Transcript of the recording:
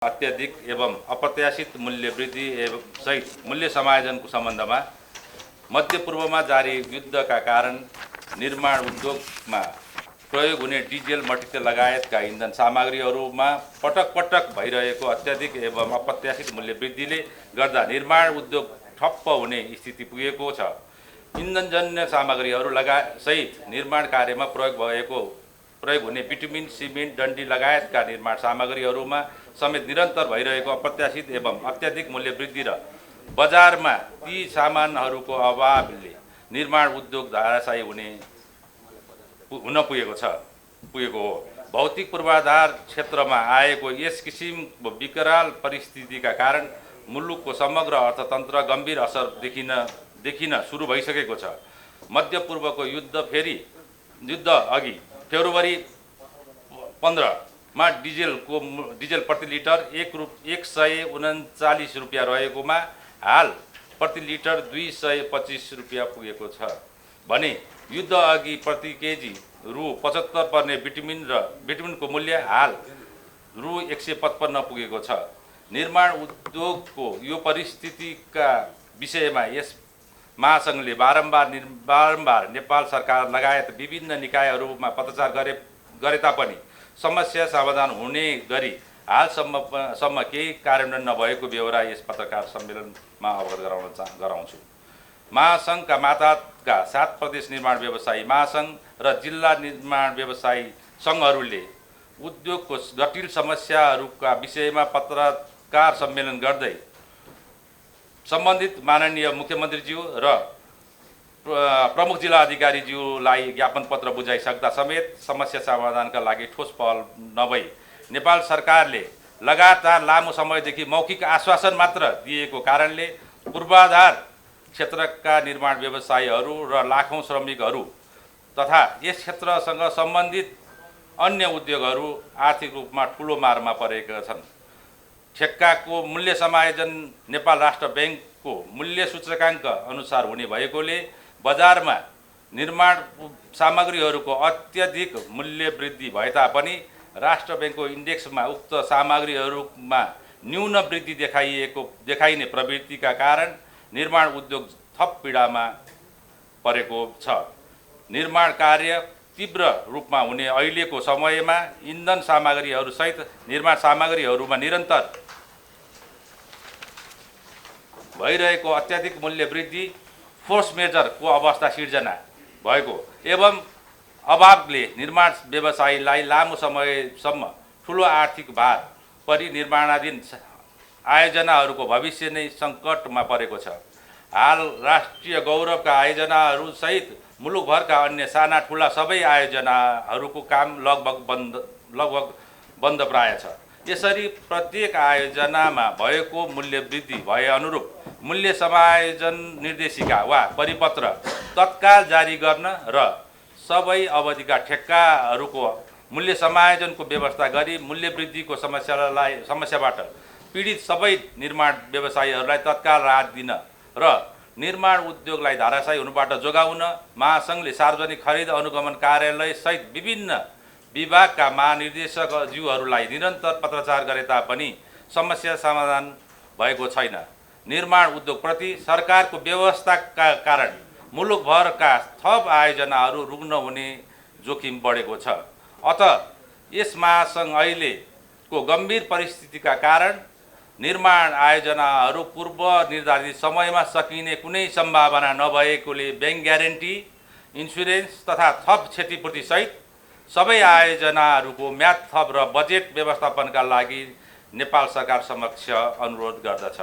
अत्यधिक एवं अप्रत्याशित मूल्य वृद्धि एवं सहित मूल्य समायोजनको सम्बन्धमा मध्यपूर्वमा जारी युद्धका कारण निर्माण उद्योगमा प्रयोग हुने डिजेल मट्टितेल लगायतका इन्धन सामग्रीहरूमा पटक पटक भइरहेको अत्यधिक एवं अप्रत्याशित मूल्य वृद्धिले गर्दा निर्माण उद्योग ठप्प हुने स्थिति पुगेको छ। इन्धनजन्य सामग्रीहरू सहित निर्माण कार्यमा प्रयोग हुने बिटुमिन, सिमेन्ट, डन्डी लगायतका निर्माण सामग्रीहरूमा समेत निरन्तर भइरहेको अप्रत्याशित एवं अत्याधिक मूल्य वृद्धि र बजारमा ती सामानहरूको अभावले निर्माण उद्योग धाराशायी हुन पुगेको हो। भौतिक पूर्वाधार क्षेत्रमा आएको यस किसिमको विकराल परिस्थितिका कारण मुलुकको समग्र अर्थतन्त्र गम्भीर असर देखिन सुरु भइसकेको छ। मध्यपूर्वको युद्ध अघि फेब्रुअरी 15 मा डिजेल प्रति लिटर 139 रुपियाँ रहेकोमा हाल प्रति लिटर 225 रुपियाँ पुगेको छ भने युद्ध अघि प्रति केजी रु 75 पर्ने बिटुमिनको मूल्य हाल रु 155 पुगेको छ। निर्माण उद्योगको यो परिस्थितिका विषयमा यस महासङ्घले बारम्बार नेपाल सरकार लगायत विभिन्न निकायहरूमा पत्रचार गरे तापनि समस्या समाधान हुने गरी हालसम्म केही कार्यान्वयन नभएको बेहोरा यस पत्रकार सम्मेलनमा अवगत गराउँछु। महासङ्घका मातहतका 7 प्रदेश निर्माण व्यवसायी महासङ्घ र जिल्ला निर्माण व्यवसायी सङ्घहरूले उद्योगको जटिल समस्याहरूका विषयमा पत्रकार सम्मेलन गर्दै सम्बन्धित माननीय मुख्यमन्त्रीज्यू र प्रमुख जिल्ला अधिकारीज्यूलाई ज्ञापन पत्र बुझाइसक्दा समेत समस्या समाधानका लागि ठोस पहल नभई नेपाल सरकारले लगातार लामो समयदेखि मौखिक आश्वासन मात्र दिएको कारणले पूर्वाधार क्षेत्रका निर्माण व्यवसायीहरू र लाखौं श्रमिकहरू तथा यस क्षेत्रसँग सम्बन्धित अन्य उद्योगहरू आर्थिक रूपमा ठूलो मारमा परेका छन्। ठेक्काको मूल्य समायोजन नेपाल राष्ट्र बैंकको मूल्य सूचकाङ्क अनुसार हुने भएकोले बजारमा निर्माण सामग्रीहरूको अत्यधिक मूल्य वृद्धि भए तापनि राष्ट्र बैंकको इन्डेक्समा उक्त सामग्रीहरूमा न्यून वृद्धि देखाइने प्रवृत्तिका कारण निर्माण उद्योग थप पीडामा परेको छ। निर्माण कार्य तीव्र रूपमा हुने अहिलेको समयमा इन्धन सामग्रीहरू सहित निर्माण सामग्रीहरूमा निरन्तर भइरहेको अत्याधिक मूल्य वृद्धि फोर्स मेजरको अवस्था सिर्जना भएको एवं अभावले निर्माण व्यवसायीलाई लामो समयसम्म ठुलो आर्थिक भार परि निर्माणाधीन आयोजनाहरूको भविष्य नै सङ्कटमा परेको छ। हाल राष्ट्रिय गौरवका आयोजनाहरू सहित मुलुकभरका अन्य साना ठुला सबै आयोजनाहरूको काम लगभग बन्द प्राय छ। यसरी प्रत्येक आयोजनामा भएको मूल्य वृद्धि भए अनुरूप मूल्य समायोजन निर्देशिका वा परिपत्र तत्काल जारी गर्न र सबै अवधिका ठेक्काहरूको मूल्य समायोजनको व्यवस्था गरी मूल्य वृद्धिको समस्याबाट पीडित सबै निर्माण व्यवसायीहरूलाई तत्काल राहत दिन र निर्माण उद्योगलाई धाराशायी हुनुबाट जोगाउन महासङ्घले सार्वजनिक खरिद अनुगमन कार्यालय सहित विभिन्न विभागका महानिर्देशकज्यूहरूलाई निरन्तर पत्रचार गरे तापनि समस्या समाधान भएको छैन। निर्माण उद्योगप्रति सरकारको व्यवस्थाका कारण मुलुकभरका थप आयोजनाहरू रुग्न हुने जोखिम बढेको छ। अत यस महासङ्घ अहिलेको गम्भीर परिस्थितिका कारण निर्माण आयोजनाहरू पूर्व निर्धारित समयमा सकिने कुनै सम्भावना नभएकोले बैंक ग्यारेन्टी, इन्सुरेन्स तथा थप क्षतिपूर्ति सहित सबै आयोजनाहरूको म्याद थप र बजेट व्यवस्थापनका लागि नेपाल सरकार समक्ष अनुरोध गर्दछ।